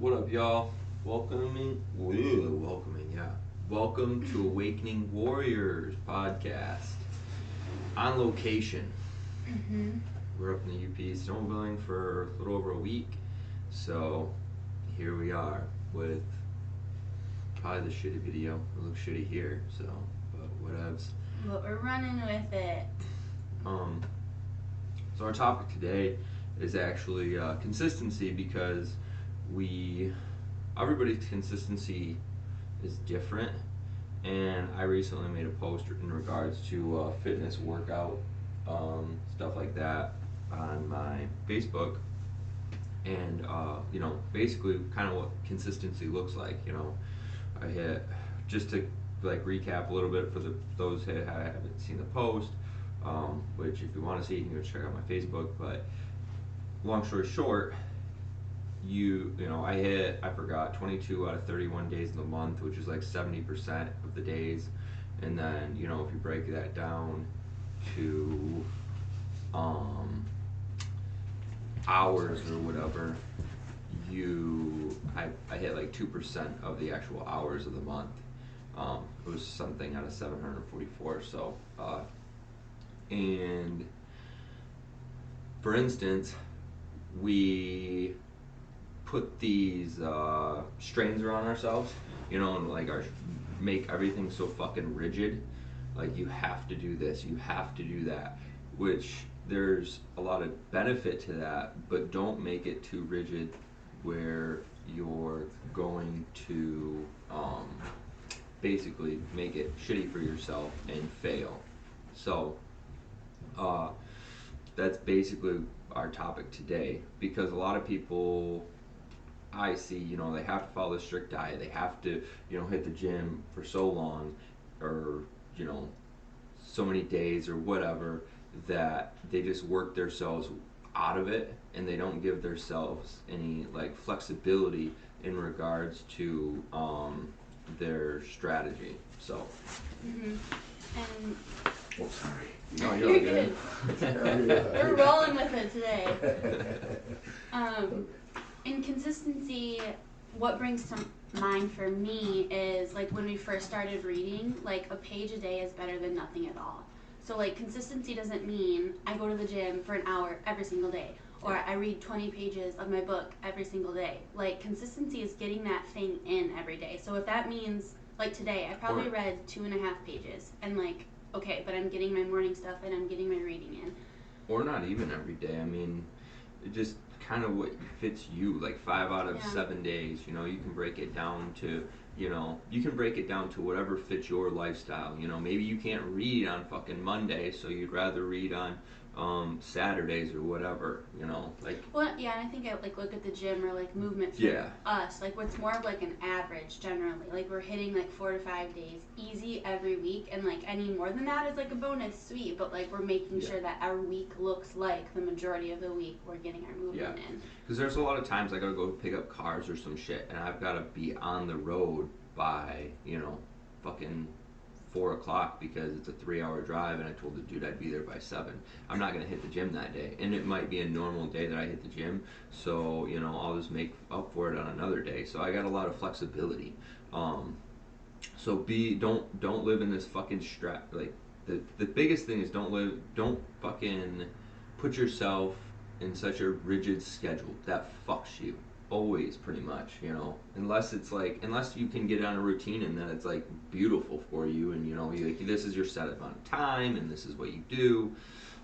What up, y'all? Welcome to Awakening Warriors podcast on location. Mm-hmm. We're up in the UP snowmobiling for a little over a week, so here we are with probably the shitty video. It looks shitty here, but whatevs. But we're running with it. Um, so our topic today is actually consistency because we everybody's consistency is different, and I recently made a post in regards to fitness workout stuff like that on my Facebook, and basically kind of what consistency looks like. I hit just to like recap a little bit for those that haven't seen the post, which if you want to see, you can go check out my Facebook. But long story short, I forgot 22 out of 31 days in the month, which is like 70% of the days. And then if you break that down to hours or whatever, I hit like 2% of the actual hours of the month. It was something out of 744. So and for instance, we put these strains around ourselves, and like make everything so fucking rigid. Like you have to do this, you have to do that, which there's a lot of benefit to that, but don't make it too rigid where you're going to basically make it shitty for yourself and fail. So uh, that's basically our topic today, because a lot of people I see, they have to follow a strict diet. They have to, hit the gym for so long, or, you know, so many days or whatever, that they just work themselves out of it, and they don't give themselves any like flexibility in regards to their strategy. So. Mm-hmm. And Oh, sorry. No, you're good. We're rolling with it today. In consistency, what brings to mind for me is like when we first started reading, like a page a day is better than nothing at all. So like consistency doesn't mean I go to the gym for an hour every single day, or I read 20 pages of my book every single day. Like consistency is getting that thing in every day. So if that means like today, I probably read 2.5 pages, and like okay, but I'm getting my morning stuff and I'm getting my reading in. Or not even every day. I mean, it just kind of what fits you. Like 5 out of 7 days, you can break it down to, whatever fits your lifestyle. Maybe you can't read on fucking Monday, so you'd rather read on Saturdays or whatever. Like. Well, yeah, and I think I like look at the gym or like movement for us. Like what's more of like an average generally. Like we're hitting like 4 to 5 days easy every week, and like any more than that is like a bonus, sweet. But like we're making sure that our week looks like the majority of the week we're getting our movement in. Because there's a lot of times I gotta go pick up cars or some shit, and I've gotta be on the road by fucking 4 o'clock because it's a 3 hour drive, and I told the dude I'd be there by 7. I'm not gonna hit the gym that day, and it might be a normal day that I hit the gym, so I'll just make up for it on another day. So I got a lot of flexibility. So don't live in this fucking strap. Like the biggest thing is don't fucking put yourself in such a rigid schedule that fucks you always, pretty much. Unless you can get on a routine and then it's like beautiful for you, and this is your set amount of time and this is what you do.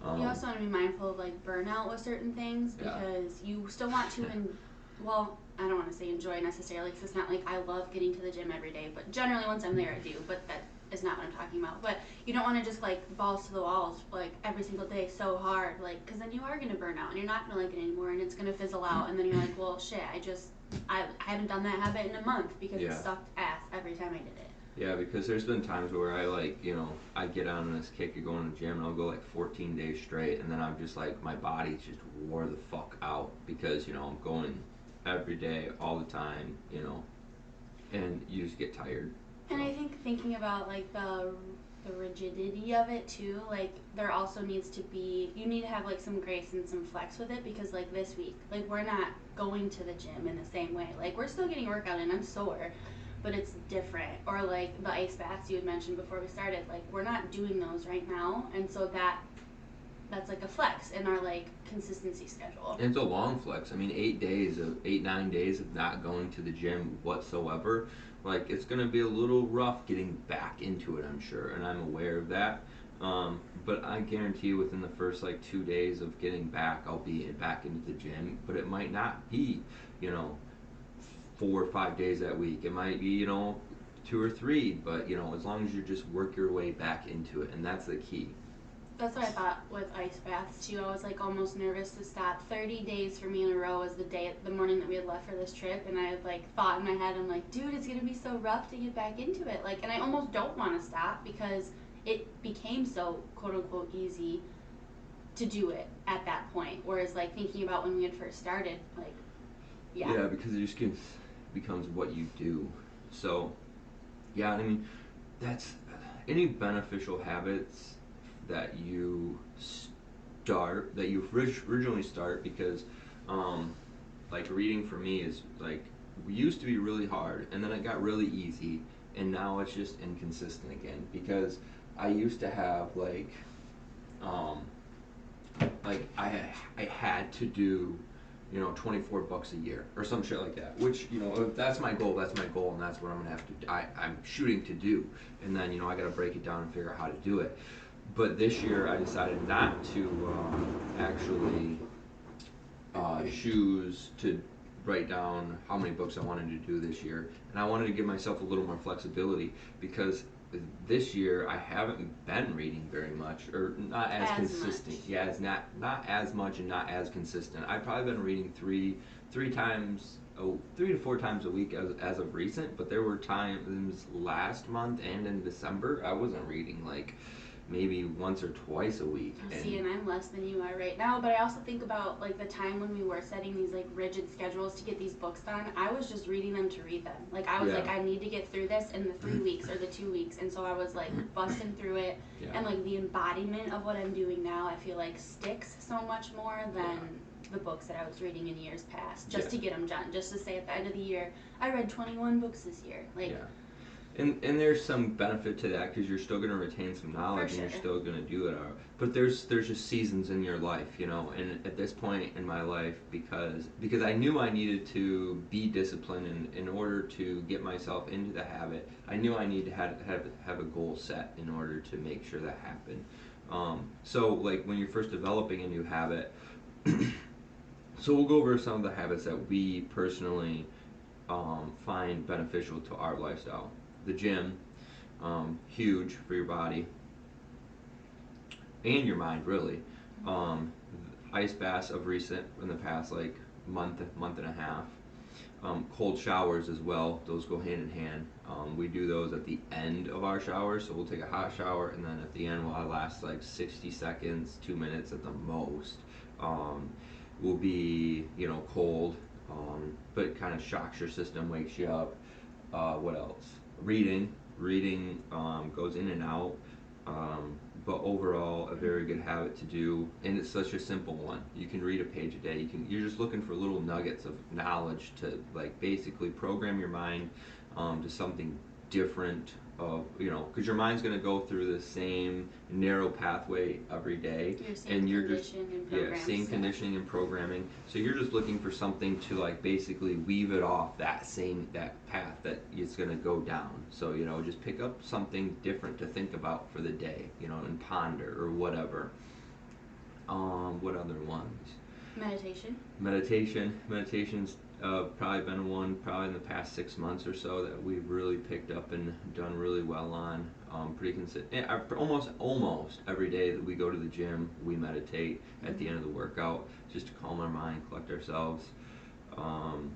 You also want to be mindful of like burnout with certain things, because you still want to well, I don't want to say enjoy necessarily, because it's not like I love getting to the gym every day, but generally once I'm there I do, but that is not what I'm talking about. But you don't want to just like balls to the walls like every single day so hard, like, because then you are going to burn out and you're not going to like it anymore, and it's going to fizzle out, and then you're like, well shit, I haven't done that habit in a month because it sucked ass every time I did it. Yeah, because there's been times where I get on this kick of going to the gym, and I'll go like 14 days straight, and then I'm just like, my body's just wore the fuck out because, I'm going every day, all the time, and you just get tired. And I think thinking about like the the rigidity of it too. Like there also needs to be, you need to have like some grace and some flex with it, because like this week, like we're not going to the gym in the same way. Like we're still getting workout and I'm sore, but it's different. Or like the ice baths you had mentioned before we started, like we're not doing those right now, and so that's like a flex in our like consistency schedule. And it's a long flex. I mean, 8, 9 days of not going to the gym whatsoever. Like, it's going to be a little rough getting back into it, I'm sure, and I'm aware of that. But I guarantee you within the first like 2 days of getting back, I'll be back into the gym. But it might not be, you know, 4 or 5 days that week. It might be, 2 or 3. But as long as you just work your way back into it, and that's the key. That's what I thought with ice baths too. I was like almost nervous to stop. 30 days for me in a row was the morning that we had left for this trip, and I had like thought in my head, I'm like, dude, it's gonna be so rough to get back into it. Like, and I almost don't want to stop because it became so quote unquote easy to do it at that point. Whereas like thinking about when we had first started, like, yeah. Yeah, because it just becomes what you do. So, yeah, I mean, that's any beneficial habits that you that you originally start, because like reading for me is like used to be really hard, and then it got really easy, and now it's just inconsistent again, because I used to have um, like I had to do 24 bucks a year or some shit like that, which if that's my goal, and that's what I'm gonna have to I'm shooting to do, and then I gotta break it down and figure out how to do it. But this year I decided not to actually choose to write down how many books I wanted to do this year, and I wanted to give myself a little more flexibility, because this year I haven't been reading very much, or not as consistent. Much. Yeah, it's not as much and not as consistent. I've probably been reading three times, 3 to 4 times a week as of recent, but there were times last month and in December I wasn't reading like maybe once or twice a week. See, and I'm less than you are right now, but I also think about like the time when we were setting these like rigid schedules to get these books done. I was just reading them to read them. Like I was like, I need to get through this in the 3 weeks or the 2 weeks, and so I was like busting through it. Yeah. And like the embodiment of what I'm doing now, I feel like sticks so much more than the books that I was reading in years past, just to get them done, just to say at the end of the year, I read 21 books this year. Like. Yeah. And there's some benefit to that, because you're still going to retain some knowledge, sure. And you're still going to do it. But there's just seasons in your life, And at this point in my life, because I knew I needed to be disciplined in order to get myself into the habit. I knew I needed to have a goal set in order to make sure that happened. So like when you're first developing a new habit, so we'll go over some of the habits that we personally find beneficial to our lifestyle. The gym, huge for your body and your mind, really. Ice baths of recent, in the past like month and a half. Cold showers as well, those go hand in hand. We do those at the end of our shower, so we'll take a hot shower, and then at the end, while it lasts like 60 seconds, 2 minutes at the most, will be cold, but kind of shocks your system, wakes you up. What else? Reading goes in and out, but overall a very good habit to do, and it's such a simple one. You can read a page a day. You're just looking for little nuggets of knowledge to like basically program your mind to something different, because your mind's going to go through the same narrow pathway every day, and you're just same conditioning and programming. So you're just looking for something to like basically weave it off that path that it's going to go down. So just pick up something different to think about for the day, and ponder or whatever. What other ones? Meditation's probably been one probably in the past 6 months or so that we've really picked up and done really well on. Pretty consistent. Almost every day that we go to the gym, we meditate at the end of the workout, just to calm our mind, collect ourselves. And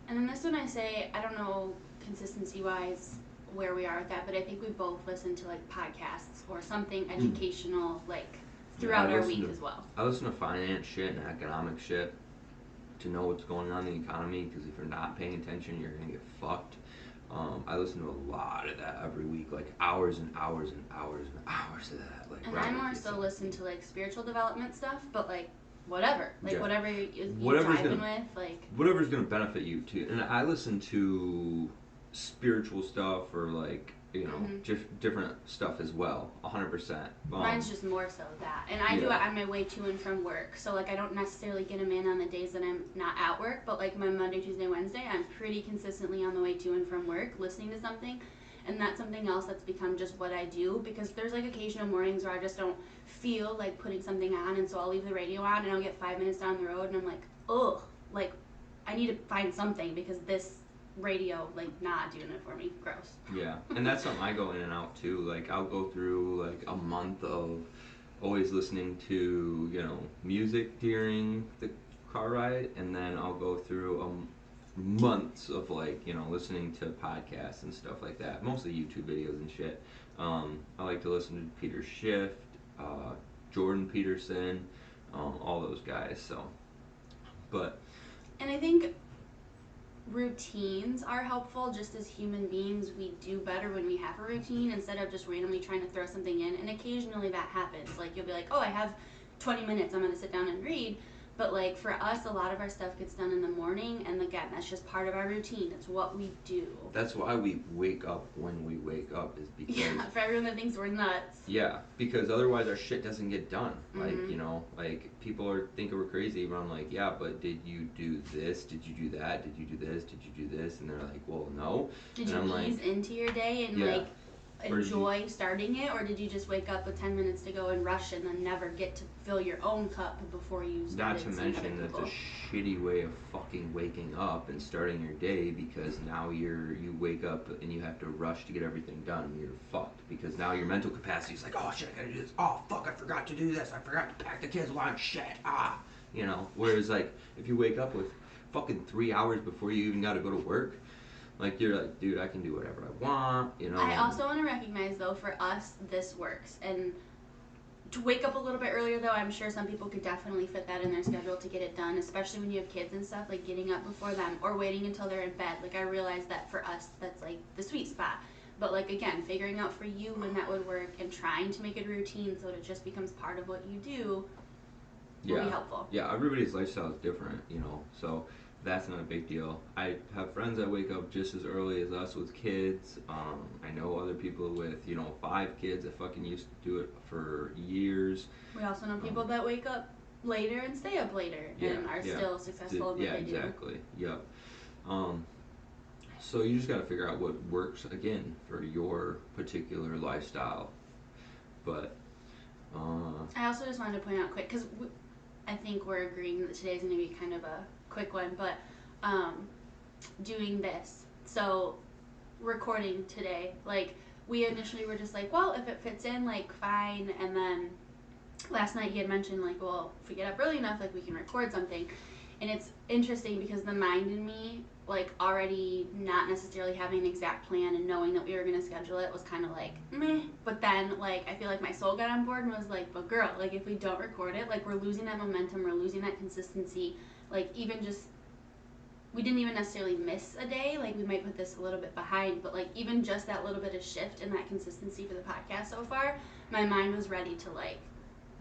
then this one I say, I don't know consistency wise where we are with that, but I think we both listen to like podcasts or something educational like throughout our week as well. I listen to finance shit and economic shit to know what's going on in the economy, because if you're not paying attention, you're gonna get fucked. I listen to a lot of that every week, like hours and hours and hours and hours of that. Like And I more so listen to like spiritual development stuff, but like whatever, like whatever you dive in with, like whatever's gonna benefit you too. And I listen to spiritual stuff or like just different stuff as well, 100%. Mine's just more so that, and I do it on my way to and from work. So like I don't necessarily get them in on the days that I'm not at work, but like my Monday, Tuesday, Wednesday, I'm pretty consistently on the way to and from work listening to something. And that's something else that's become just what I do, because there's like occasional mornings where I just don't feel like putting something on, and so I'll leave the radio on and I'll get 5 minutes down the road and I'm like, ugh, like I need to find something because this radio like not doing it for me. Gross. Yeah, and that's something I go in and out too. Like I'll go through like a month of always listening to music during the car ride, and then I'll go through months of like listening to podcasts and stuff like that, mostly YouTube videos and shit. I like to listen to Peter Schiff, Jordan Peterson, all those guys. So, but and I think routines are helpful. Just as human beings, we do better when we have a routine instead of just randomly trying to throw something in. And occasionally that happens. Like you'll be like, oh, I have 20 minutes, I'm going to sit down and read. But like for us, a lot of our stuff gets done in the morning, and again, that's just part of our routine. It's what we do. That's why we wake up when we wake up, is because for everyone that thinks we're nuts. Yeah, because otherwise our shit doesn't get done. Like like people are thinking we're crazy, but I'm like, yeah, but did you do this? Did you do that? Did you do this? Did you do this? And they're like, well, no. Did you ease into your day and like enjoy starting it, or did you just wake up with 10 minutes to go and rush and then never get to fill your own cup before you started? Not to mention that's a shitty way of fucking waking up and starting your day, because now you wake up and you have to rush to get everything done and you're fucked, because now your mental capacity is like, oh shit, I gotta do this, oh fuck, I forgot to do this, I forgot to pack the kids' lunch, shit, whereas like if you wake up with fucking 3 hours before you even gotta go to work, like you're like, dude, I can do whatever I want, I also want to recognize though, for us, this works. And to wake up a little bit earlier though, I'm sure some people could definitely fit that in their schedule to get it done, especially when you have kids and stuff, like getting up before them or waiting until they're in bed. Like I realize that for us, that's like the sweet spot. But like again, figuring out for you when that would work and trying to make it a routine so that it just becomes part of what you do will be helpful. Yeah, everybody's lifestyle is different, so that's not a big deal. I have friends that wake up just as early as us with kids. I know other people with 5 kids that fucking used to do it for years. We also know people that wake up later and stay up later and are still successful in what they do. Yeah, exactly. Yep. So you just got to figure out what works again for your particular lifestyle. But I also just wanted to point out quick, because I think we're agreeing that today's going to be kind of a quick one, but doing this, so recording today, like we initially were just like, well, if it fits in, like fine. And then last night he had mentioned like, well, if we get up early enough, like we can record something. And it's interesting because the mind in me, like already not necessarily having an exact plan and knowing that we were going to schedule it, was kind of like meh. But then like I feel like my soul got on board and was like, but girl, like if we don't record it, like we're losing that momentum, we're losing that consistency. Like even just, we didn't even necessarily miss a day, like we might put this a little bit behind, but like even just that little bit of shift in that consistency for the podcast so far, my mind was ready to like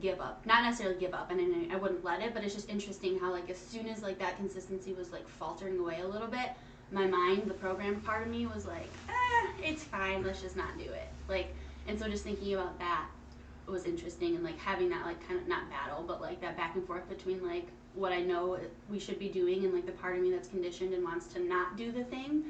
give up. Not necessarily give up, and I wouldn't let it, but it's just interesting how like as soon as like that consistency was like faltering away a little bit, my mind, the program part of me was like, it's fine, let's just not do it. Like, and so just thinking about that was interesting, and like having that like kind of not battle, but like that back and forth between like what I know we should be doing and like the part of me that's conditioned and wants to not do the thing.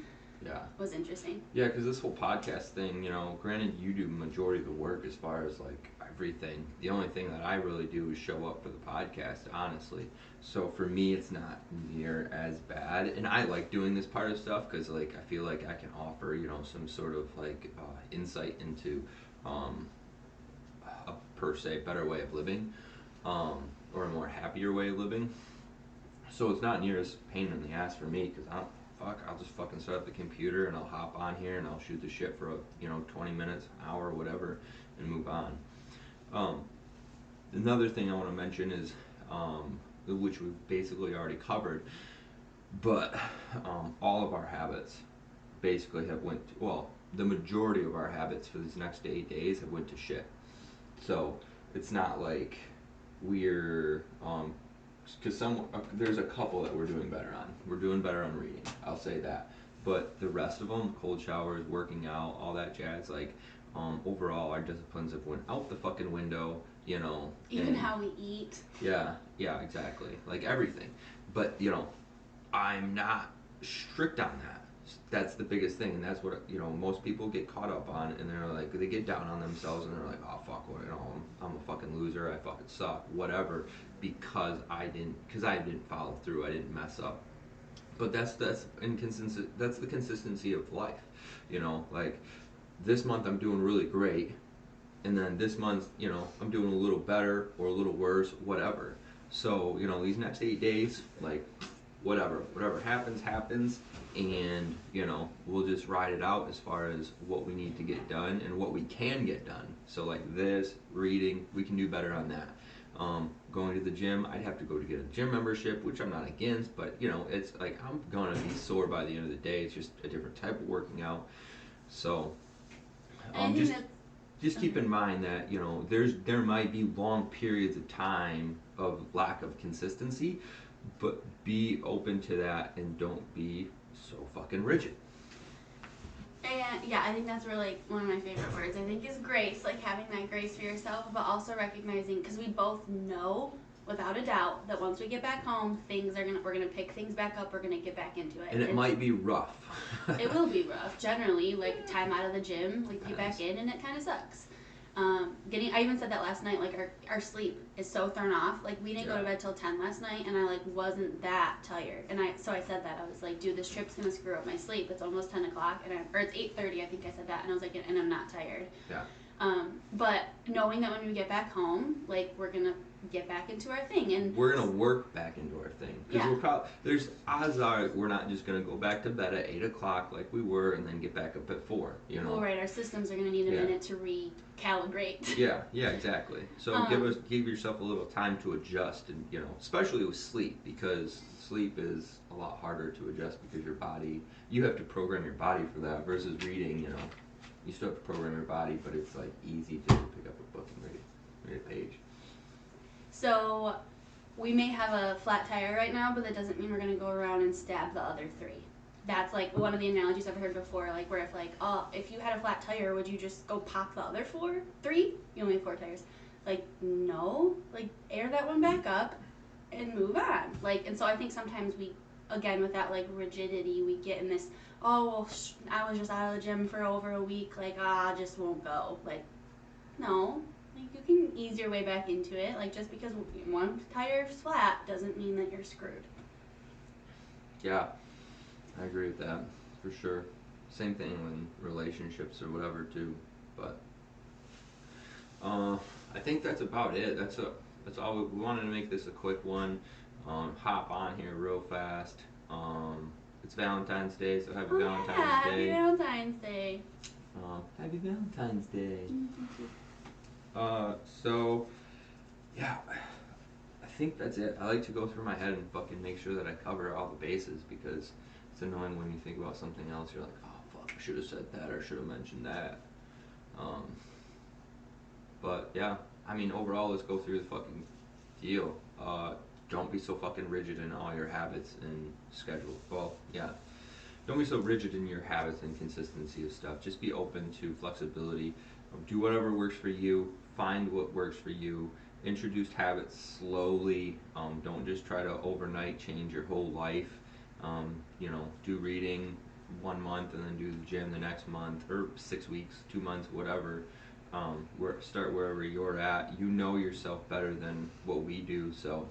Yeah. Was interesting. Yeah, because this whole podcast thing, granted you do majority of the work as far as like everything. The only thing that I really do is show up for the podcast, honestly. So for me, it's not near as bad. And I like doing this part of stuff because like I feel like I can offer, some sort of like insight into a per se better way of living, or a more happier way of living. So it's not near as pain in the ass for me, because I'll just fucking set up the computer and I'll hop on here and I'll shoot the shit for 20 minutes, an hour, whatever, and move on. Another thing I want to mention is, which we've basically already covered, but all of our habits basically have went well, the majority of our habits for these next 8 days have went to shit. So it's not like we're because there's a couple that we're doing better on. We're doing better on reading. I'll say that. But the rest of them, cold showers, working out, all that jazz, like overall our disciplines have went out the fucking window. You know, Even and how we eat. yeah, exactly, like everything. But I'm not strict on that. That's the biggest thing, and that's what most people get caught up on, and they're like they get down on themselves, and they're like, oh fuck, well, I'm a fucking loser, I fucking suck, whatever, because I didn't follow through, I didn't mess up. But that's inconsistent. That's the consistency of life, like this month I'm doing really great, and then this month, I'm doing a little better or a little worse, whatever. So, these next 8 days, like, whatever happens, happens, and, we'll just ride it out as far as what we need to get done and what we can get done. So, like this, reading, we can do better on that. Going to the gym, I'd have to go to get a gym membership, which I'm not against, but, it's like I'm gonna be sore by the end of the day. It's just a different type of working out. So, I think just that's just keep in mind that there might be long periods of time of lack of consistency, but be open to that and don't be so fucking rigid. And yeah, I think that's really like one of my favorite words. I think is grace, like having that grace for yourself, but also recognizing because we both know without a doubt that once we get back home, we're gonna pick things back up. We're gonna get back into it. And it might be rough. It will be rough generally. Like time out of the gym, like get back in, and it kind of sucks. I even said that last night. Like our sleep is so thrown off. Like we didn't go to bed till 10 last night, and I like wasn't that tired. And I said that I was like, dude, this trip's gonna screw up my sleep. It's almost 10 o'clock, or it's 8:30. I think I said that, and I was like, and I'm not tired. Yeah. But knowing that when we get back home, like we're gonna get back into our thing, and we're gonna work back into our thing because yeah. there's odds are we're not just gonna go back to bed at 8 o'clock like we were and then get back up at 4. Well, right, our systems are gonna need a minute to recalibrate. Yeah, exactly. So give yourself a little time to adjust, and especially with sleep, because sleep is a lot harder to adjust because you have to program your body for that versus reading. You still have to program your body, but it's like easy to pick up a book and read a page. So we may have a flat tire right now, but that doesn't mean we're gonna go around and stab the other 3. That's like one of the analogies I've heard before, like where if you had a flat tire, would you just go pop the other 3? You only have 4 tires. Like, no, like air that one back up and move on. Like, and so I think sometimes we, again, with that like rigidity, we get in this, I was just out of the gym for over a week, like, I just won't go. Like, no, like you can ease your way back into it. Like, just because one tire's flat doesn't mean that you're screwed. Yeah, I agree with that for sure. Same thing in relationships or whatever too. But I think that's about it. That's all we wanted to make this a quick one. Hop on here real fast. It's Valentine's Day, so happy Valentine's Day. Happy Valentine's Day. Happy Valentine's Day. So yeah, I think that's it. I like to go through my head and fucking make sure that I cover all the bases, because it's annoying when you think about something else. You're like, oh fuck, I should have said that or should have mentioned that. But yeah, I mean, overall, let's go through the fucking deal. Don't be so fucking rigid in all your habits and schedule. Well, yeah. Don't be so rigid in your habits and consistency of stuff. Just be open to flexibility. Do whatever works for you. Find what works for you. Introduce habits slowly. Don't just try to overnight change your whole life. Do reading 1 month and then do the gym the next month, or 6 weeks, 2 months, whatever. Start wherever you're at. You know yourself better than what we do, so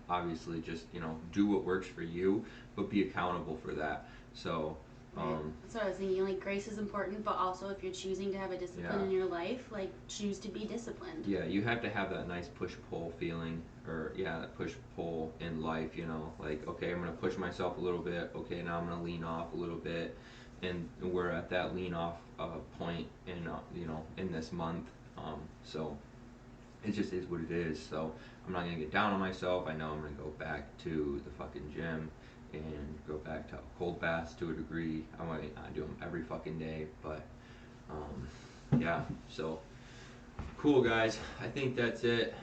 obviously just do what works for you, but be accountable for that. So that's what I was thinking. Like, grace is important, but also if you're choosing to have a discipline in your life, like, choose to be disciplined. Yeah, you have to have that nice push-pull feeling, or that push-pull in life. Like, okay, I'm gonna push myself a little bit. Okay, now I'm gonna lean off a little bit, and we're at that lean off point in in this month. So it just is what it is. So I'm not gonna get down on myself. I know I'm gonna go back to the fucking gym and go back to cold baths to a degree. I might not do them every fucking day, but yeah. So cool, guys. I think that's it.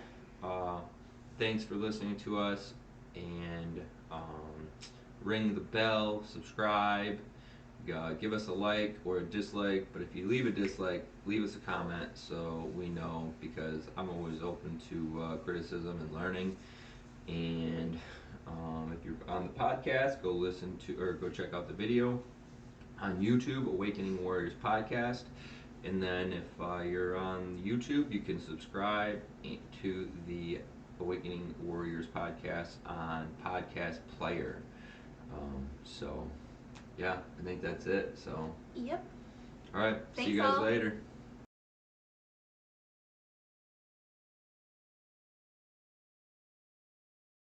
Uh, Thanks for listening to us, and ring the bell, subscribe, give us a like or a dislike. But if you leave a dislike, leave us a comment so we know, because I'm always open to criticism and learning. And if you're on the podcast, go listen to or go check out the video on YouTube, Awakening Warriors Podcast. And then if you're on YouTube, you can subscribe to the Awakening Warriors Podcast on Podcast Player. So, yeah, I think that's it. So, Yep. all right, see Thanks you guys all. later.